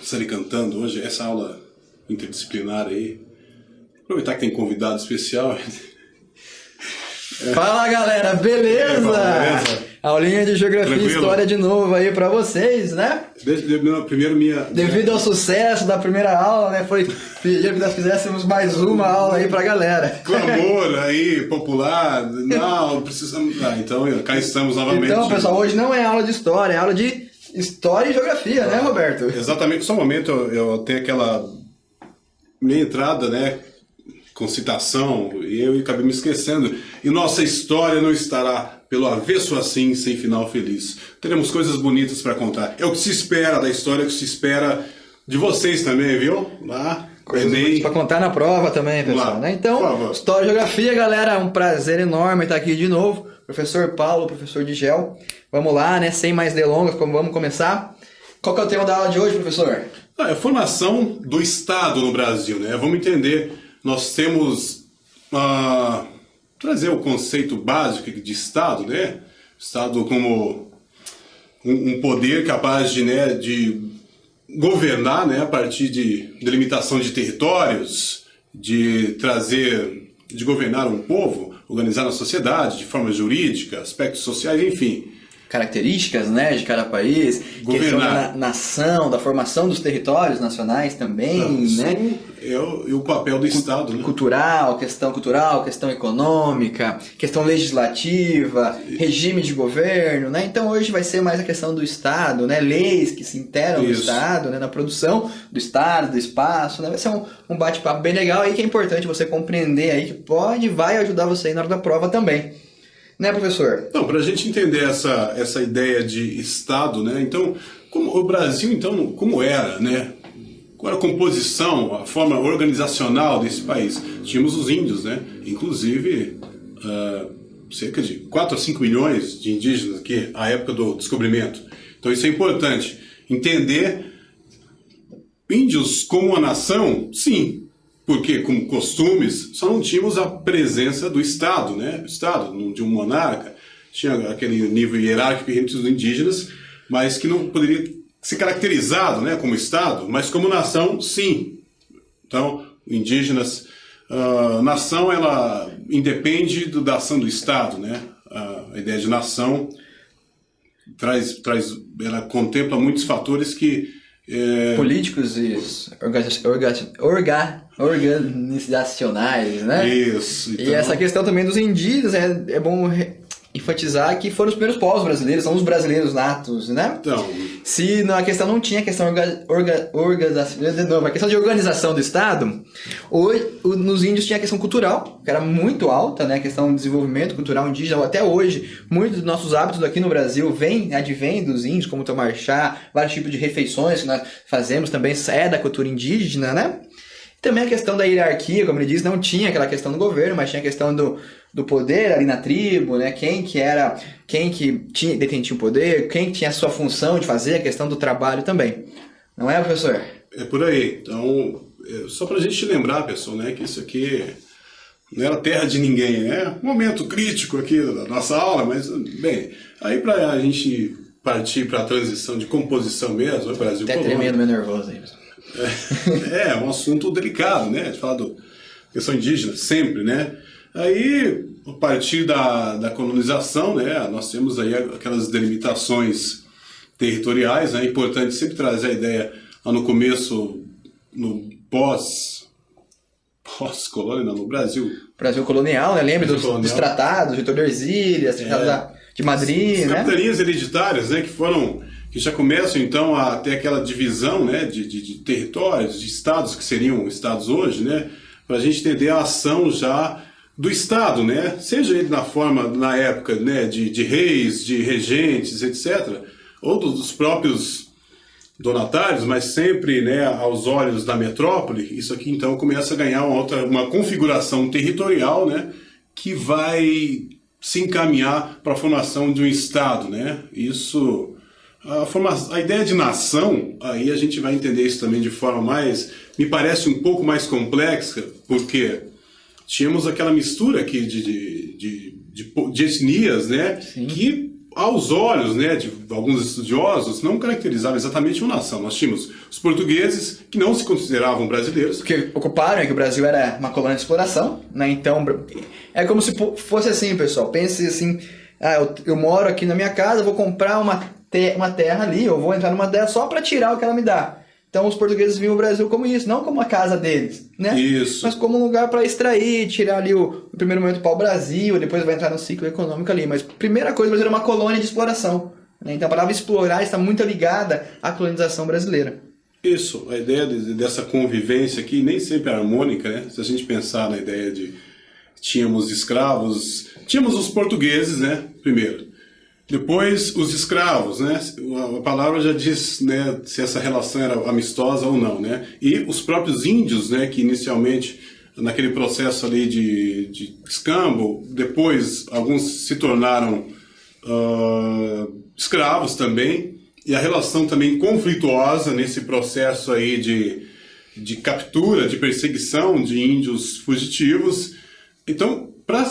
sair cantando hoje, essa aula interdisciplinar aí. Aproveitar que tem convidado especial. Fala galera, beleza? Beleza? Aulinha de Geografia Tranquilo? e História de novo aí pra vocês, né? Devido ao sucesso da primeira aula, né? Foi pedir que nós fizéssemos mais uma aula aí pra galera. Clamor aí, popular. Não, precisamos. Então, cá estamos novamente. Então, pessoal, hoje não é aula de história, é aula de História e Geografia, né, Roberto? Exatamente, só um momento eu tenho aquela minha entrada, né? Com citação, e eu acabei me esquecendo. E nossa história não estará pelo avesso assim, sem final feliz. Teremos coisas bonitas para contar. É o que se espera da história, é o que se espera de vocês também, viu? Lá, Coisas bonitas pra contar na prova também, pessoal, né? Então, História e Geografia, galera, é um prazer enorme estar aqui de novo. Professor Paulo, professor Digel. Vamos lá, né? Sem mais delongas, vamos começar. Qual que é o tema da aula de hoje, professor? É a formação do Estado no Brasil, né? Vamos entender. Nós temos trazer o conceito básico de Estado, né? Estado como um poder capaz de governar, né? A partir de delimitação de territórios, de governar um povo, organizar a sociedade de forma jurídica, aspectos sociais, enfim. Características, né, de cada país, questão da nação, da formação dos territórios nacionais também, né? É o papel do Estado, né? Cultural, questão econômica, questão legislativa, regime de governo, né? Então hoje vai ser mais a questão do Estado, né? Leis que se interam no Estado, né? Na produção do Estado, do espaço, né? Vai ser um bate-papo bem legal aí que é importante você compreender aí que vai ajudar você aí na hora da prova também. Né, professor? Não, para a gente entender essa ideia de Estado, né? Então, o Brasil, então, como era, né? Qual era a composição, a forma organizacional desse país? Tínhamos os índios, né? Inclusive, cerca de 4 a 5 milhões de indígenas aqui, à época do descobrimento. Então, isso é importante. Entender índios como uma nação, sim. Porque, como costumes, só não tínhamos a presença do Estado, né? O Estado, de um monarca, tinha aquele nível hierárquico entre os indígenas, mas que não poderia ser caracterizado, né, como Estado, mas como nação, sim. Então, indígenas, nação, ela independe da ação do Estado, né? A ideia de nação ela contempla muitos fatores que políticos e organizacionais, né? Isso. Então... E essa questão também dos indígenas, é bom enfatizar que foram os primeiros povos brasileiros, são os brasileiros natos, né? Então... Se na questão não tinha a questão a questão de organização do Estado, hoje, nos índios tinha a questão cultural, que era muito alta, né? A questão do desenvolvimento cultural indígena. Até hoje, muitos dos nossos hábitos aqui no Brasil advêm dos índios, como tomar chá, vários tipos de refeições que nós fazemos também é da cultura indígena, né? Também a questão da hierarquia, como ele diz, não tinha aquela questão do governo, mas tinha a questão do poder ali na tribo, né? Quem que detentia o poder, quem tinha a sua função de fazer a questão do trabalho também. Não é, professor? É por aí. Então, só para a gente lembrar, pessoal, né, que isso aqui não era terra de ninguém, né? Um momento crítico aqui da nossa aula, mas, bem, aí para a gente partir para a transição de composição mesmo, o Brasil até tremendo, meio nervoso aí, pessoal. É um assunto delicado, né? De falar da questão indígena, sempre, né? Aí, a partir da colonização, né? Nós temos aí aquelas delimitações territoriais, né? É importante sempre trazer a ideia lá no começo, no pós-colônia, não, no Brasil. Brasil colonial, né? Lembra dos tratados de Tordesilhas, de Madrid, as né? capitanias hereditárias, né? Que já começam, então, a ter aquela divisão, né, de territórios, de estados que seriam estados hoje, né, para a gente entender a ação já do Estado, né, seja ele na época, né, de reis, de regentes, etc., ou dos próprios donatários, mas sempre, né, aos olhos da metrópole. Isso aqui, então, começa a ganhar uma configuração territorial, né, que vai se encaminhar para a formação de um Estado, né, isso... A ideia de nação, aí a gente vai entender isso também de forma me parece um pouco mais complexa, porque tínhamos aquela mistura aqui de etnias, né? Sim. Que aos olhos, né, de alguns estudiosos, não caracterizavam exatamente uma nação. Nós tínhamos os portugueses, que não se consideravam brasileiros. Porque ocuparam, que o Brasil era uma colônia de exploração, né? Então, é como se fosse assim, pessoal. Pense assim, eu moro aqui na minha casa, vou comprar uma terra ali, eu vou entrar numa dessa só para tirar o que ela me dá. Então, os portugueses viam o Brasil como isso, não como a casa deles, né? Isso. Mas como um lugar para extrair, tirar ali o primeiro momento para o Brasil, depois vai entrar no ciclo econômico ali. Mas, primeira coisa, o Brasil era uma colônia de exploração, né? Então, a palavra explorar está muito ligada à colonização brasileira. Isso, a ideia dessa convivência aqui nem sempre é harmônica, né? Se a gente pensar na ideia de tínhamos escravos, tínhamos os portugueses, né? Primeiro. Depois os escravos, né? A palavra já diz, né, se essa relação era amistosa ou não, né? E os próprios índios, né, que inicialmente naquele processo ali de escambo, depois alguns se tornaram escravos também, e a relação também conflituosa nesse processo aí de captura, de perseguição de índios fugitivos. Então, para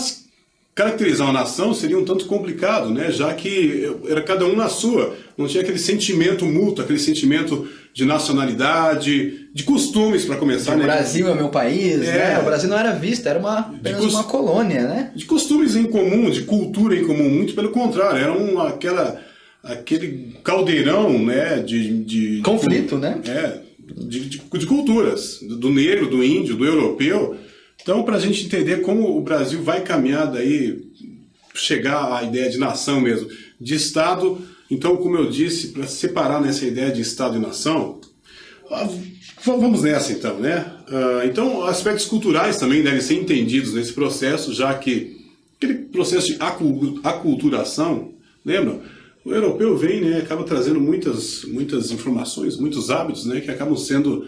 caracterizar uma nação seria um tanto complicado, né? Já que era cada um na sua, não tinha aquele sentimento mútuo, aquele sentimento de nacionalidade, de costumes, para começar. O Brasil é meu país, né? O Brasil não era visto, era apenas uma colônia, né? De costumes em comum, de cultura em comum, muito pelo contrário, era aquele caldeirão, né? De conflito, né? De culturas, do negro, do índio, do europeu. Então, para a gente entender como o Brasil vai caminhar daí, chegar à ideia de nação mesmo, de Estado, então, como eu disse, para separar nessa ideia de Estado e nação, vamos nessa então, né? Então, aspectos culturais também devem ser entendidos nesse processo, já que aquele processo de aculturação, lembram? O europeu vem, né, acaba trazendo muitas informações, muitos hábitos, né, que acabam sendo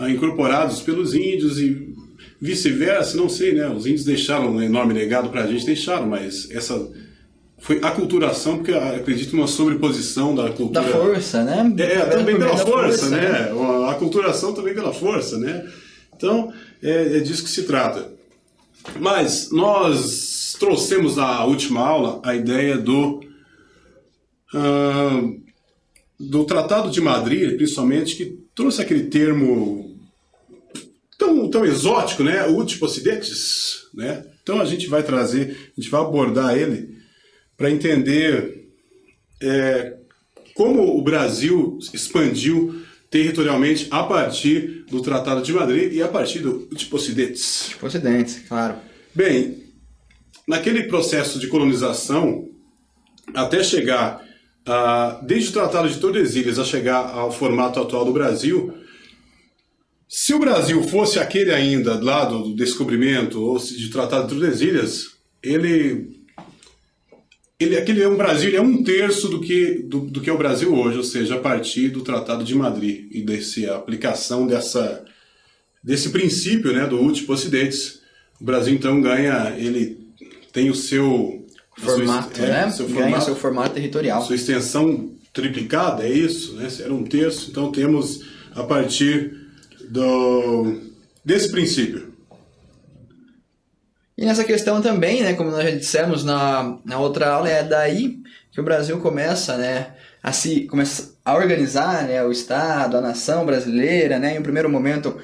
incorporados pelos índios e vice-versa, não sei, né? Os índios deixaram um enorme legado para a gente, mas essa foi aculturação, porque acredito numa sobreposição da cultura. Da força, né? Também pela força, né? A aculturação também pela força, né? Então, é disso que se trata. Mas nós trouxemos na última aula a ideia do Tratado de Madrid, principalmente, que trouxe aquele termo tão exótico, né? Ut possidetis, né? Então a gente vai abordar ele para entender como o Brasil expandiu territorialmente a partir do Tratado de Madrid e a partir do Ut possidetis. Ut possidetis, claro. Bem, naquele processo de colonização, até chegar, desde o Tratado de Tordesilhas a chegar ao formato atual do Brasil, se o Brasil fosse aquele ainda lá do descobrimento ou de Tratado de Tordesilhas, aquele Brasil é 1/3 do que é o Brasil hoje, ou seja, a partir do Tratado de Madrid e dessa aplicação desse princípio, né, do Ut possidetis. O Brasil então ele tem o seu formato, ganha seu formato territorial. Sua extensão triplicada, é isso, né? Era 1/3, então temos a partir desse princípio. E nessa questão também, né, como nós já dissemos na outra aula, é daí que o Brasil começa a organizar, né, o Estado, a nação brasileira, né? Em um primeiro momento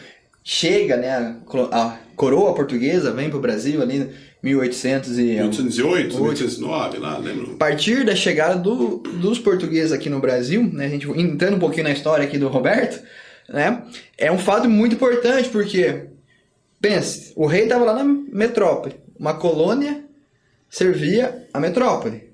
chega, né, a coroa portuguesa vem para o Brasil ali em 1808, 1809, lá, lembro. A partir da chegada dos portugueses aqui no Brasil, né, a gente entrando um pouquinho na história aqui do Roberto, né, é um fato muito importante, porque, pense, o rei estava lá na metrópole, uma colônia servia a metrópole,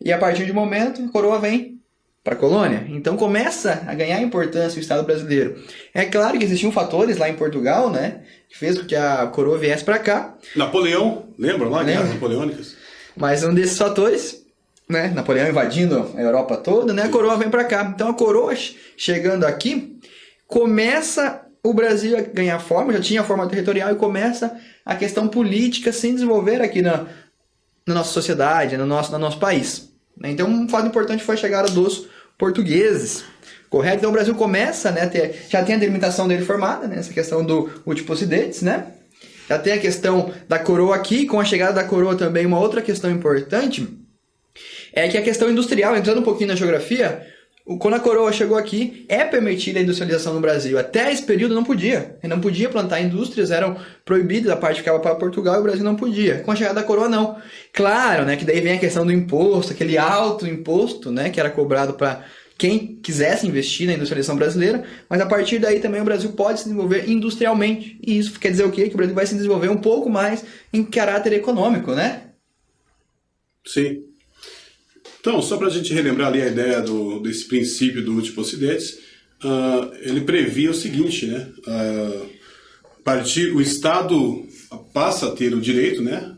e a partir de um momento a coroa vem para a colônia, então começa a ganhar importância o Estado brasileiro. É claro que existiam fatores lá em Portugal, né, que fez com que a coroa viesse para cá. Napoleão, lembra lá, guerras napoleônicas? Mas um desses fatores, né, Napoleão invadindo a Europa toda, né, a coroa vem para cá. Então a coroa chegando aqui, começa o Brasil a ganhar forma, já tinha forma territorial, e começa a questão política se desenvolver aqui na nossa sociedade, no nosso país. Então um fato importante foi a chegada dos portugueses, correto? Então o Brasil começa, né, já tem a delimitação dele formada, né, essa questão do Ut possidetis, né? Já tem a questão da coroa aqui, com a chegada da coroa também uma outra questão importante é que a questão industrial, entrando um pouquinho na geografia, quando a coroa chegou aqui, é permitida a industrialização no Brasil. Até esse período não podia. Não podia plantar indústrias, eram proibidas, a parte ficava para Portugal e o Brasil não podia. Com a chegada da coroa, não. Claro, né, que daí vem a questão do imposto, aquele alto imposto, né, que era cobrado para quem quisesse investir na industrialização brasileira, mas a partir daí também o Brasil pode se desenvolver industrialmente. E isso quer dizer o quê? Que o Brasil vai se desenvolver um pouco mais em caráter econômico, né? Sim. Então, só para a gente relembrar ali a ideia desse princípio do uti possidetis, ele previa o seguinte, né? O Estado passa a ter o direito, né,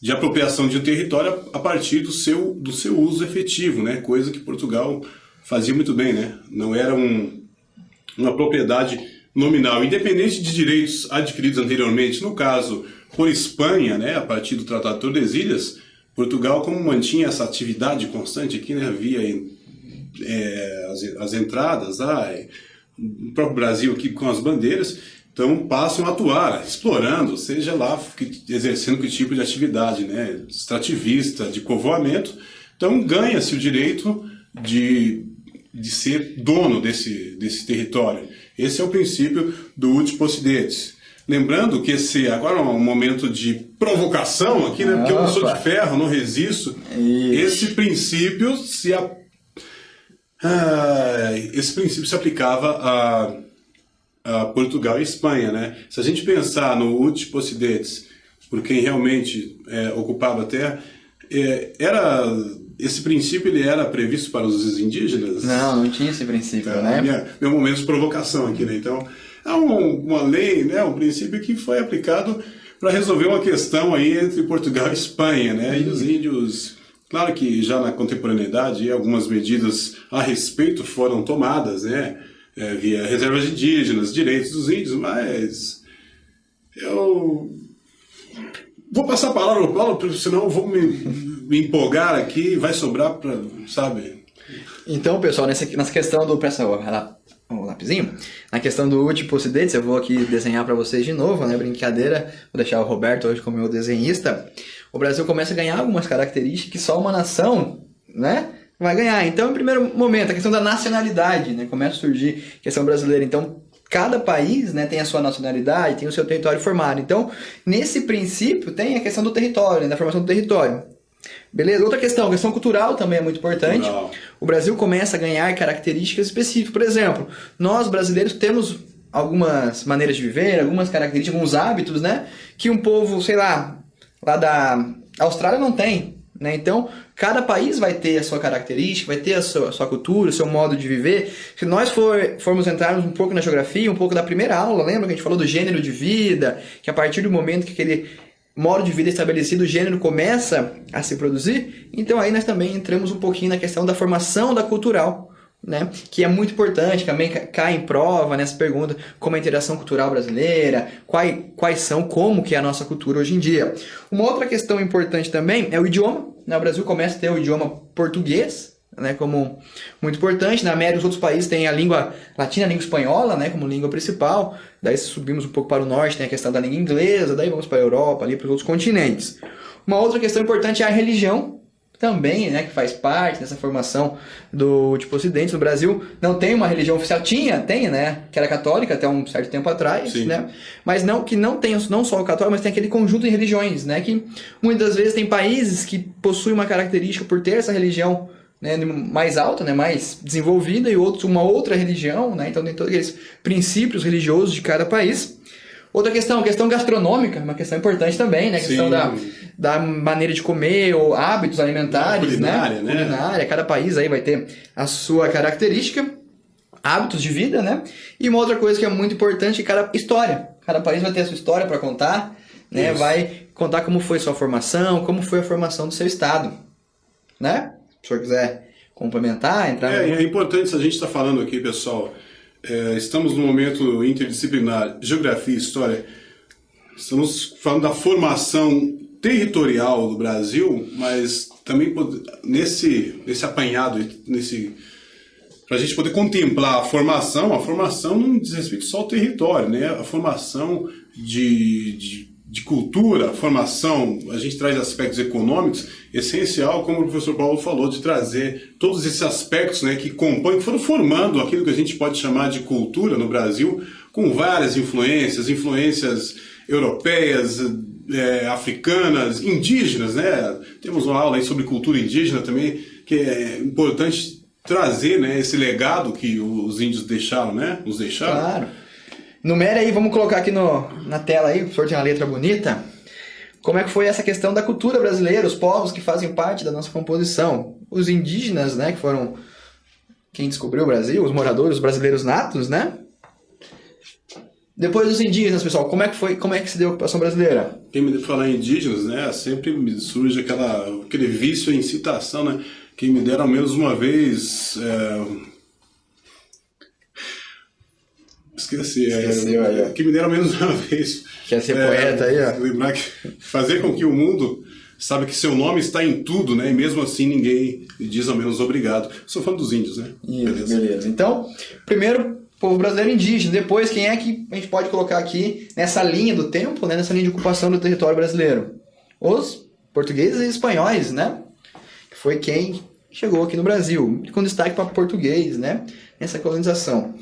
de apropriação de um território a partir do seu uso efetivo, né? Coisa que Portugal fazia muito bem, né? Não era uma propriedade nominal, independente de direitos adquiridos anteriormente. No caso, por Espanha, né, a partir do Tratado de Tordesilhas, Portugal, como mantinha essa atividade constante aqui, né, havia as entradas, o próprio Brasil aqui com as bandeiras, então passam a atuar, explorando, seja lá exercendo que tipo de atividade, né, extrativista, de povoamento. Então ganha-se o direito de ser dono desse território. Esse é o princípio do uti possidetis. Lembrando que agora é um momento de provocação aqui, né? Porque eu não sou de ferro, não resisto. Esse princípio se aplicava a Portugal e Espanha, né? Se a gente pensar no uti possidetis, por quem realmente ocupava a terra, esse princípio ele era previsto para os indígenas? Não tinha esse princípio, né? Meu momento de provocação aqui, né? Então, é uma lei, né, um princípio que foi aplicado para resolver uma questão aí entre Portugal e Espanha, né? E os índios, claro que já na contemporaneidade algumas medidas a respeito foram tomadas, né? Via reservas indígenas, direitos dos índios, mas eu vou passar a palavra ao Paulo, porque senão eu vou me empolgar aqui e vai sobrar para, sabe? Então, pessoal, nessa questão do... Presta o lapisinho. Na questão do uti possidetis, eu vou aqui desenhar para vocês de novo, né? Brincadeira. Vou deixar o Roberto hoje como meu desenhista. O Brasil começa a ganhar algumas características que só uma nação, né, vai ganhar. Então, em primeiro momento, a questão da nacionalidade, né? Começa a surgir a questão brasileira. Então, cada país, né, tem a sua nacionalidade, tem o seu território formado. Então, nesse princípio, tem a questão do território, né, da formação do território. Beleza? Outra questão, a questão cultural também é muito importante. Não. O Brasil começa a ganhar características específicas. Por exemplo, nós brasileiros temos algumas maneiras de viver, algumas características, alguns hábitos, né? Que um povo, sei lá da Austrália não tem, né? Então, cada país vai ter a sua característica, vai ter a sua cultura, o seu modo de viver. Se nós formos entrar um pouco na geografia, um pouco da primeira aula, lembra que a gente falou do gênero de vida, que a partir do momento que aquele modo de vida estabelecido, o gênero começa a se produzir, então aí nós também entramos um pouquinho na questão da formação da cultural, né? Que é muito importante, também cai em prova nessa pergunta, como a interação cultural brasileira, quais são, como que é a nossa cultura hoje em dia. Uma outra questão importante também é o idioma, né? O Brasil começa a ter o idioma português, né, como muito importante. Na América, os outros países têm a língua latina, a língua espanhola, né, como língua principal. Daí subimos um pouco para o norte, tem a questão da língua inglesa, daí vamos para a Europa, ali para os outros continentes. Uma outra questão importante é a religião também, né, que faz parte dessa formação do uti possidetis. No Brasil não tem uma religião oficial, tem, né, que era católica até um certo tempo atrás, sim, né, mas não tem não só o católico, mas tem aquele conjunto de religiões, né, que muitas vezes tem países que possuem uma característica por ter essa religião, né, mais alta, né, mais desenvolvida, e outros uma outra religião, né, então tem todos aqueles princípios religiosos de cada país. Outra questão gastronômica, uma questão importante também, né, a questão da maneira de comer, ou hábitos alimentares, culinária, né, culinária, cada país aí vai ter a sua característica, hábitos de vida, né, e uma outra coisa que é muito importante, cada país vai ter a sua história para contar, né, vai contar como foi sua formação, como foi a formação do seu estado, né? Se o senhor quiser complementar, entrar... É importante, se a gente está falando aqui, pessoal, estamos no momento interdisciplinar, geografia e história, estamos falando da formação territorial do Brasil, mas também nesse apanhado, para a gente poder contemplar a formação não diz respeito só ao território, né? A formação de de cultura, formação, a gente traz aspectos econômicos, essencial, como o professor Paulo falou, de trazer todos esses aspectos, né, que compõem, que foram formando aquilo que a gente pode chamar de cultura no Brasil, com várias influências europeias, africanas, indígenas, né? Temos uma aula aí sobre cultura indígena também, que é importante trazer, né, esse legado que os índios deixaram, né? Nos deixaram. Claro. Numere aí, vamos colocar aqui na tela aí, o professor tem uma letra bonita. Como é que foi essa questão da cultura brasileira, os povos que fazem parte da nossa composição? Os indígenas, né, que foram quem descobriu o Brasil, os moradores, os brasileiros natos, né? Depois dos indígenas, pessoal, como é que se deu a ocupação brasileira? Quem me falar em indígenas, né, sempre me surge aquele vício em citação, né, que me deram ao menos uma vez... Esqueceu aí, ó. Que me deram menos uma vez. Quer ser poeta aí, ó. Lembrar que fazer com que o mundo saiba que seu nome está em tudo, né? E mesmo assim ninguém diz ao menos obrigado. Estou falando dos índios, né? Isso, beleza. Então, primeiro, povo brasileiro indígena. Depois, quem é que a gente pode colocar aqui nessa linha do tempo, né? Nessa linha de ocupação do território brasileiro? Os portugueses e espanhóis, né? Que foi quem chegou aqui no Brasil. Com destaque para português, né? Nessa colonização.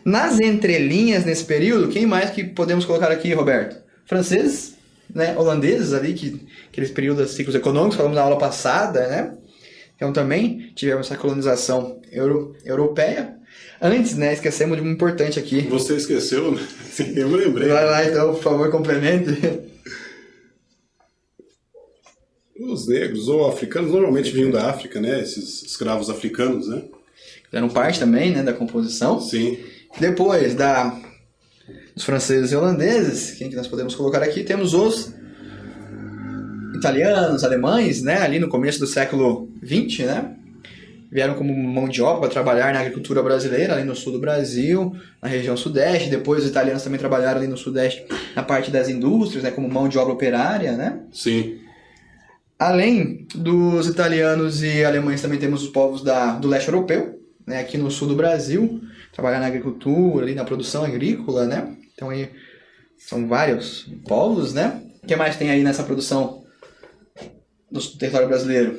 Nas entrelinhas, nesse período, quem mais que podemos colocar aqui, Roberto? Franceses, né? Holandeses ali, aqueles períodos de ciclos econômicos, falamos na aula passada, né? Então também tivemos essa colonização europeia. Antes, né, esquecemos de um importante aqui. Você esqueceu, né? Eu me lembrei. Vai lá então, por favor, complemente. Os negros ou africanos normalmente vinham da África, né? Esses escravos africanos, né? Fizeram parte também, né, da composição. Sim. Depois dos franceses e holandeses, quem que nós podemos colocar aqui? Temos os italianos, alemães, né, ali no começo do século XX, né? Vieram como mão de obra para trabalhar na agricultura brasileira, ali no sul do Brasil, na região sudeste. Depois os italianos também trabalharam ali no sudeste, na parte das indústrias, né, como mão de obra operária, né? Sim. Além dos italianos e alemães, também temos os povos do leste europeu, né, aqui no sul do Brasil, trabalhar na agricultura, ali na produção agrícola, né? Então aí são vários povos, né? O que mais tem aí nessa produção do território brasileiro?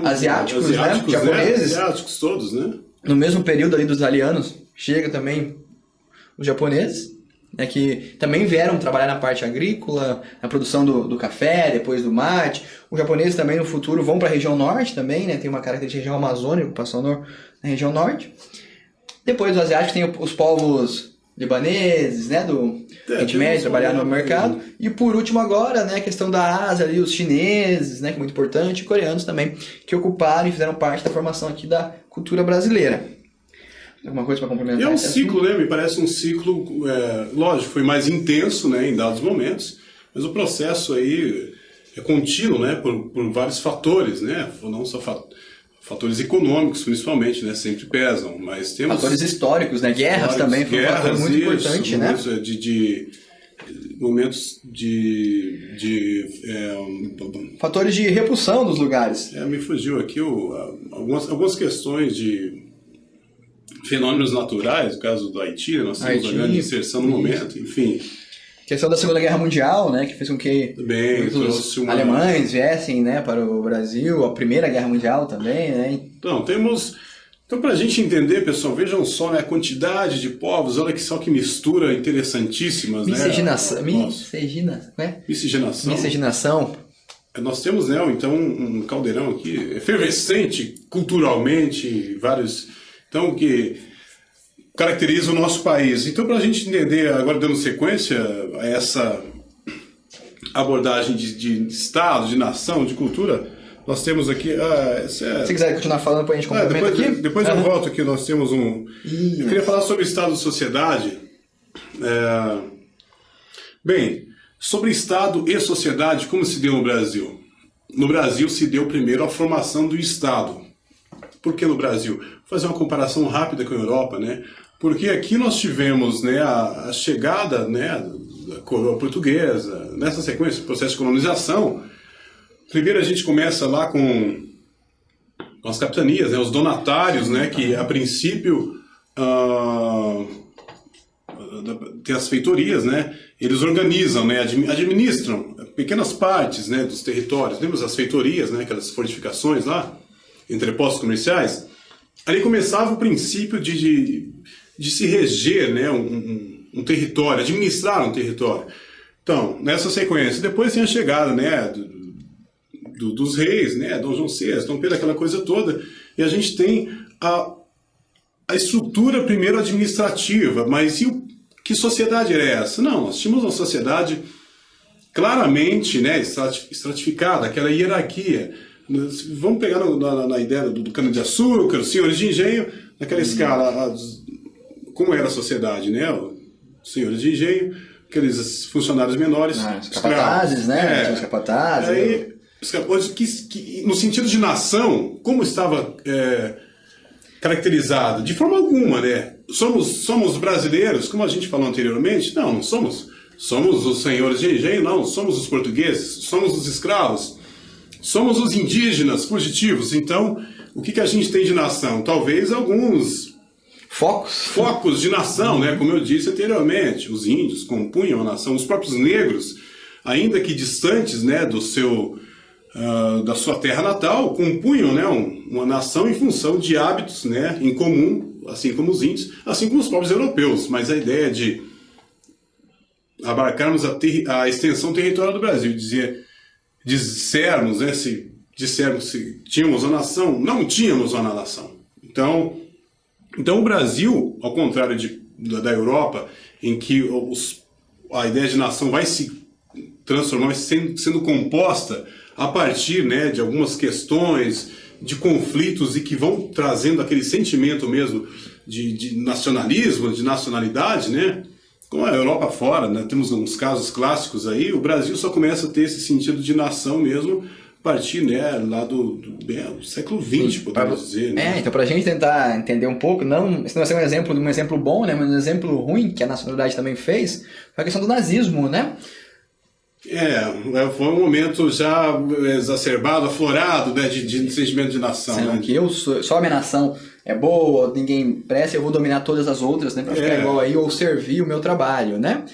Asiáticos, né? Japoneses. Asiáticos todos, né? No mesmo período ali dos italianos, chega também os japoneses, né, que também vieram trabalhar na parte agrícola, na produção do café, depois do mate. Os japoneses também no futuro vão para a região norte também, né? Tem uma característica de região amazônica, ocupação na região norte. Depois dos asiáticos tem os povos libaneses, né, do Oriente Médio, trabalhar no mercado. E por último agora, né, a questão da Ásia, ali, os chineses, né, que é muito importante, e coreanos também, que ocuparam e fizeram parte da formação aqui da cultura brasileira. Alguma coisa para complementar? É um ciclo, né, me parece um ciclo, lógico, foi mais intenso, né, em dados momentos, mas o processo aí é contínuo, né, por vários fatores, né, não só fatores econômicos, principalmente, né, sempre pesam, mas temos... Fatores históricos, né, guerras também, foi um fator muito importante, né? Momentos fatores de repulsão dos lugares. Me fugiu aqui algumas questões de fenômenos naturais, no caso do Haiti, nós temos uma grande inserção no momento, enfim... Questão da Segunda Guerra Mundial, né, que fez com que os alemães viessem, né, para o Brasil, a Primeira Guerra Mundial também, né? Então, para a gente entender, pessoal, vejam só, né, a quantidade de povos, olha que só que mistura interessantíssimas, miscigenação, né? Miscigenação. Nós temos, né, então, um caldeirão aqui efervescente culturalmente, vários... Então, que caracteriza o nosso país. Então, para a gente entender, agora dando sequência a essa abordagem de Estado, de nação, de cultura, nós temos aqui... Se quiser continuar falando, depois a gente complementa aqui. Depois eu volto aqui, nós temos Eu queria falar sobre Estado e sociedade. Bem, sobre Estado e sociedade, como se deu no Brasil? No Brasil se deu primeiro a formação do Estado. Por que no Brasil? Vou fazer uma comparação rápida com a Europa, né? Porque aqui nós tivemos, né, a chegada, né, da coroa portuguesa, nessa sequência, processo de colonização. Primeiro a gente começa lá com as capitanias, né, os donatários, né, que a princípio tem as feitorias, né, eles organizam, né, administram pequenas partes, né, dos territórios. Lembra as feitorias, né, aquelas fortificações lá, entrepostos comerciais? Ali começava o princípio de se reger, né, um território, administrar um território. Então, nessa sequência, depois tem a chegada, né, dos reis, né, Dom João VI, Dom Pedro, aquela coisa toda, e a gente tem a estrutura primeiro administrativa, mas que sociedade é essa? Não, nós tínhamos uma sociedade claramente, né, estratificada, aquela hierarquia. Vamos pegar na ideia do cana-de-açúcar, os senhores de engenho, naquela escala, como era a sociedade, né? Os senhores de engenho, aqueles funcionários menores, os capatazes, né? Os capatazes. Aí, no sentido de nação, como estava caracterizado? De forma alguma, né? Somos brasileiros, como a gente falou anteriormente? Não somos. Somos os senhores de engenho, não. Somos os portugueses, somos os escravos. Somos os indígenas fugitivos. Então, o que a gente tem de nação? Talvez alguns focos de nação, né? Como eu disse anteriormente, os índios compunham a nação, os próprios negros, ainda que distantes, né, da sua terra natal, compunham, né, uma nação em função de hábitos, né, em comum, assim como os índios, assim como os próprios europeus. Mas a ideia de abarcarmos a extensão territorial do Brasil, dissermos, né, se tínhamos uma nação, não tínhamos uma nação. Então o Brasil, ao contrário da Europa, em que a ideia de nação vai se transformar, vai sendo composta a partir, né, de algumas questões, de conflitos e que vão trazendo aquele sentimento mesmo de nacionalismo, de nacionalidade, né? Como a Europa fora, né, temos uns casos clássicos aí, o Brasil só começa a ter esse sentido de nação mesmo a partir, né, lá do século XX, podemos dizer. Né? Então, para a gente tentar entender um pouco, esse não vai ser um exemplo bom, né, mas um exemplo ruim que a nacionalidade também fez, foi a questão do nazismo, né? Foi um momento já exacerbado, aflorado, né, de sentimento de nação. Né? Que só a minha nação é boa, ninguém presta, eu vou dominar todas as outras, né, para ficar igual aí, ou servir o meu trabalho, né?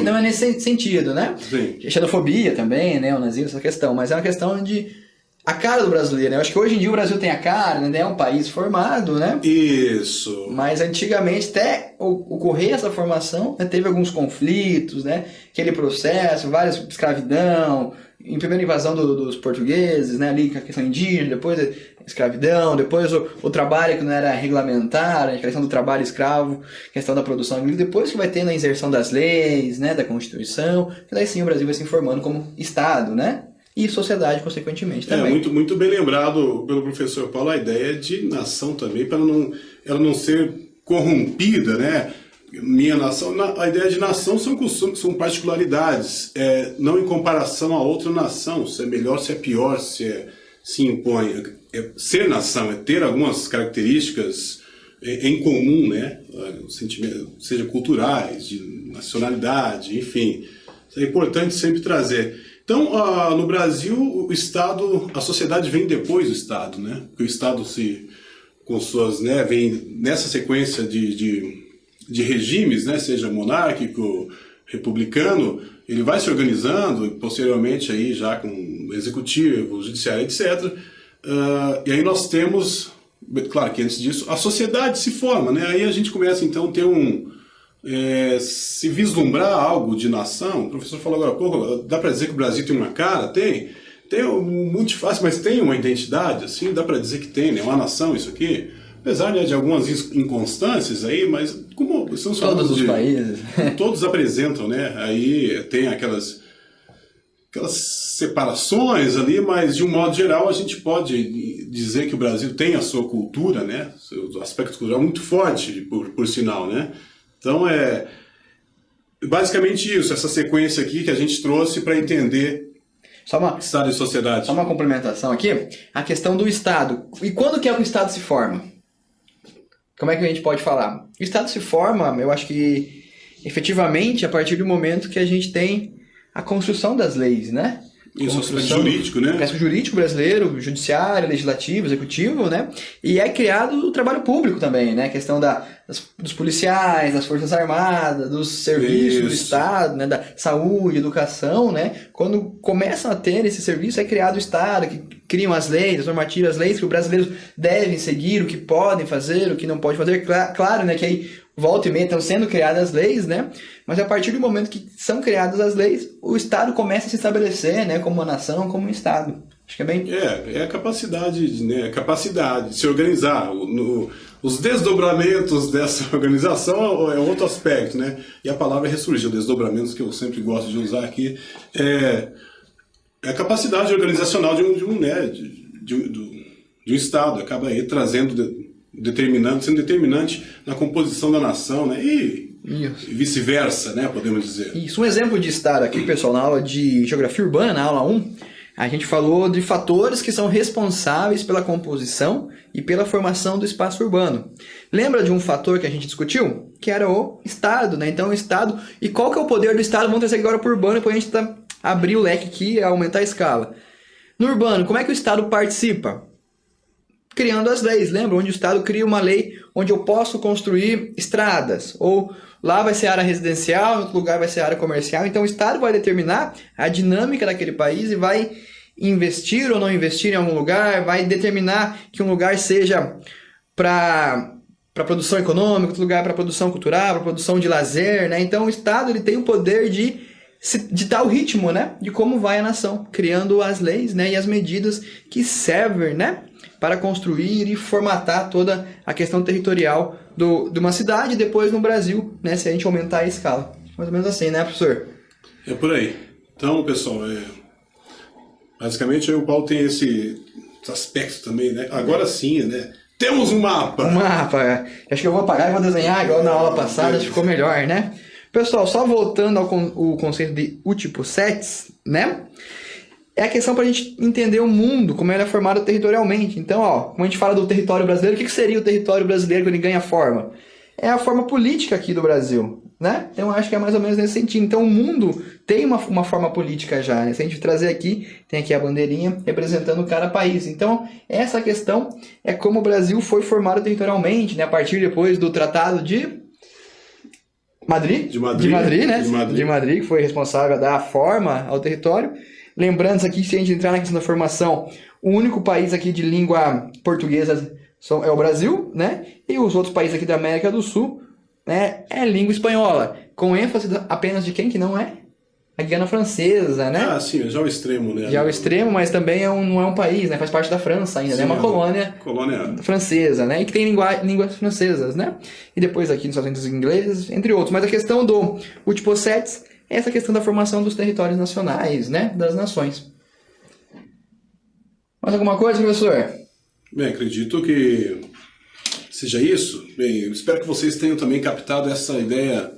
Não é nesse sentido, né? Sim. Xenofobia também, né, o nazismo, essa questão, mas é uma questão de a cara do brasileiro, né? Eu acho que hoje em dia o Brasil tem a cara, né? É um país formado, né? Isso. Mas antigamente, até ocorrer essa formação, né, teve alguns conflitos, né? Aquele processo, várias escravidão, em primeira invasão dos portugueses, né? Ali com a questão indígena, depois a escravidão, depois o trabalho que não era regulamentar, a questão do trabalho escravo, questão da produção agrícola, depois que vai tendo a inserção das leis, né? Da Constituição, que daí sim o Brasil vai se formando como Estado, né? E sociedade, consequentemente, também. Muito, muito bem lembrado pelo professor Paulo a ideia de nação também, para ela não ser corrompida, né? Minha nação, a ideia de nação são particularidades, não em comparação a outra nação, se é melhor, se é pior, se impõe. Ser nação é ter algumas características em comum, né? Seja culturais, de nacionalidade, enfim. Isso é importante sempre trazer. Então, no Brasil, o Estado, a sociedade vem depois do Estado, né? Porque o Estado com suas, né, vem nessa sequência de regimes, né, seja monárquico, republicano, ele vai se organizando, e posteriormente aí já com executivo, judiciário, etc. E aí nós temos, claro que antes disso, a sociedade se forma, né? Aí a gente começa então a ter se vislumbrar algo de nação. O professor falou agora há pouco, dá para dizer que o Brasil tem uma cara? Tem muito fácil, mas tem uma identidade, assim, dá para dizer que tem, né? Uma nação isso aqui, apesar, né, de algumas inconstâncias aí, mas como estamos falando todos os países, todos apresentam, né? Aí tem aquelas separações ali, mas de um modo geral a gente pode dizer que o Brasil tem a sua cultura, né? Seu aspecto cultural muito forte, por sinal, né? Então é basicamente isso, essa sequência aqui que a gente trouxe para entender Estado e sociedade. Só uma complementação aqui, a questão do Estado. E quando que é que o Estado se forma? Como é que a gente pode falar? O Estado se forma, eu acho que efetivamente a partir do momento que a gente tem a construção das leis, né? Isso, o aspecto jurídico, né? O aspecto jurídico brasileiro, judiciário, legislativo, executivo, né? E é criado o trabalho público também, né? A questão dos policiais, das forças armadas, dos serviços do Estado, né? Da saúde, educação, né? Quando começam a ter esse serviço, é criado o Estado, que criam as leis, as normativas, as leis que os brasileiros devem seguir, o que podem fazer, o que não pode fazer. Claro, né? Que aí volta e meia estão sendo criadas as leis, né? Mas a partir do momento que são criadas as leis, o Estado começa a se estabelecer, né? Como uma nação, como um Estado. Acho que é bem... É a capacidade, né? A capacidade de se organizar. Os desdobramentos dessa organização é outro aspecto, né? E a palavra ressurgiu, desdobramentos, que eu sempre gosto de usar aqui, é a capacidade organizacional de um Estado. Acaba aí trazendo... sendo determinante na composição da nação, né? E vice-versa, né? Podemos dizer. Isso. Um exemplo de Estado aqui, pessoal, na aula de Geografia Urbana, na aula 1, a gente falou de fatores que são responsáveis pela composição e pela formação do espaço urbano. Lembra de um fator que a gente discutiu? Que era o Estado, né? Então, o Estado... E qual que é o poder do Estado? Vamos trazer agora para o urbano, depois a gente abrir o leque aqui e aumentar a escala. No urbano, como é que o Estado participa? Criando as leis, lembra? Onde o Estado cria uma lei onde eu posso construir estradas, ou lá vai ser área residencial, em outro lugar vai ser área comercial. Então o Estado vai determinar a dinâmica daquele país e vai investir ou não investir em algum lugar, vai determinar que um lugar seja para produção econômica, outro lugar para produção cultural, para produção de lazer, né? Então o Estado ele tem o poder de ditar o ritmo, né? De como vai a nação, criando as leis, né? E as medidas que servem, né? Para construir e formatar toda a questão territorial de uma cidade e depois no Brasil, né? Se a gente aumentar a escala. Mais ou menos assim, né, professor? É por aí. Então, pessoal, basicamente o Paulo tem esse aspecto também, né? Agora sim, né? Temos um mapa! Um mapa. Acho que eu vou apagar e vou desenhar igual na aula passada, acho que ficou melhor, né? Pessoal, só voltando ao conceito de Utipocets, né? É a questão para a gente entender o mundo, como ele é formado territorialmente. Então, quando a gente fala do território brasileiro, o que seria o território brasileiro quando ele ganha forma? É a forma política aqui do Brasil, né? Então, acho que é mais ou menos nesse sentido. Então, o mundo tem uma forma política já, né? Se a gente trazer aqui, tem aqui a bandeirinha representando cada país. Então, essa questão é como o Brasil foi formado territorialmente, né? A partir depois do Tratado de Madrid, né? De Madrid, que foi responsável a dar forma ao território. Lembrando aqui, se a gente entrar na questão da formação, o único país aqui de língua portuguesa é o Brasil, né? E os outros países aqui da América do Sul, né, é língua espanhola, com ênfase apenas de quem que não é? A Guiana Francesa, né? Ah, sim, já é o extremo, né? Já é o extremo, mas também não é um país, né? Faz parte da França ainda, sim, né? É uma colônia francesa, né? E que tem línguas francesas, né? E depois aqui nos Estados Unidos ingleses, entre outros. Mas a questão do Utipocets é essa questão da formação dos territórios nacionais, né? Das nações. Mais alguma coisa, professor? Bem, acredito que seja isso. Bem, eu espero que vocês tenham também captado essa ideia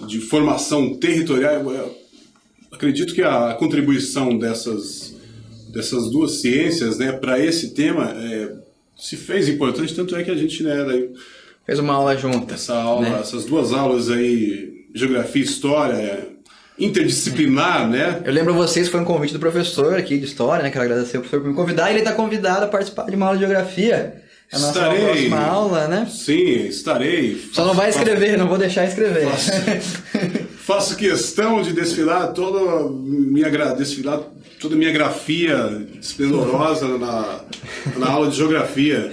de formação territorial. Eu acredito que a contribuição dessas duas ciências, né, para esse tema se fez importante, tanto é que a gente, né, fez uma aula junto. Essas duas aulas aí, Geografia e História, interdisciplinar, né? Eu lembro vocês, foi um convite do professor aqui de História, né? Quero agradecer ao professor por me convidar. Ele está convidado a participar de uma aula de Geografia. A nossa próxima aula, né? Sim, estarei. Só não vai escrever, não vou deixar escrever. Faço questão de desfilar toda a minha grafia esplendorosa na aula de Geografia.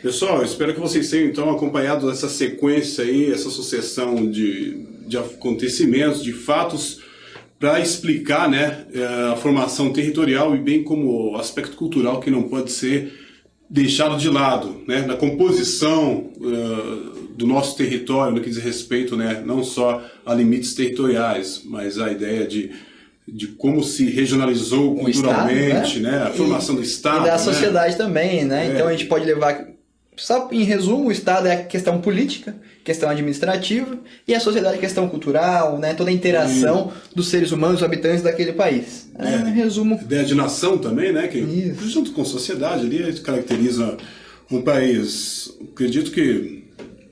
Pessoal, espero que vocês tenham então acompanhado essa sequência aí, essa sucessão de acontecimentos, de fatos, para explicar, né, a formação territorial e bem como o aspecto cultural que não pode ser deixado de lado, né, na composição do nosso território, no que diz respeito, né, não só a limites territoriais, mas a ideia de como se regionalizou culturalmente, Estado, né, a formação do Estado. E da sociedade também, né? Então a gente pode levar... Só em resumo, o Estado é a questão política, questão administrativa, e a sociedade é a questão cultural, né? Toda a interação dos seres humanos, dos habitantes daquele país. Em resumo... A ideia de nação também, né? Que junto com a sociedade ali caracteriza um país. Acredito que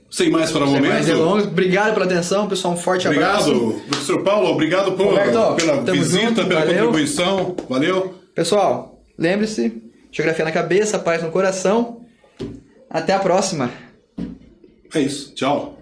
Sem mais para o Sem momento. mais delongas. Obrigado pela atenção, pessoal. Um forte abraço. Obrigado, professor Paulo. Obrigado Roberto, pela tamo visita, junto, pela valeu. contribuição. Valeu. Pessoal, lembre-se, geografia na cabeça, paz no coração. Até a próxima. É isso. Tchau.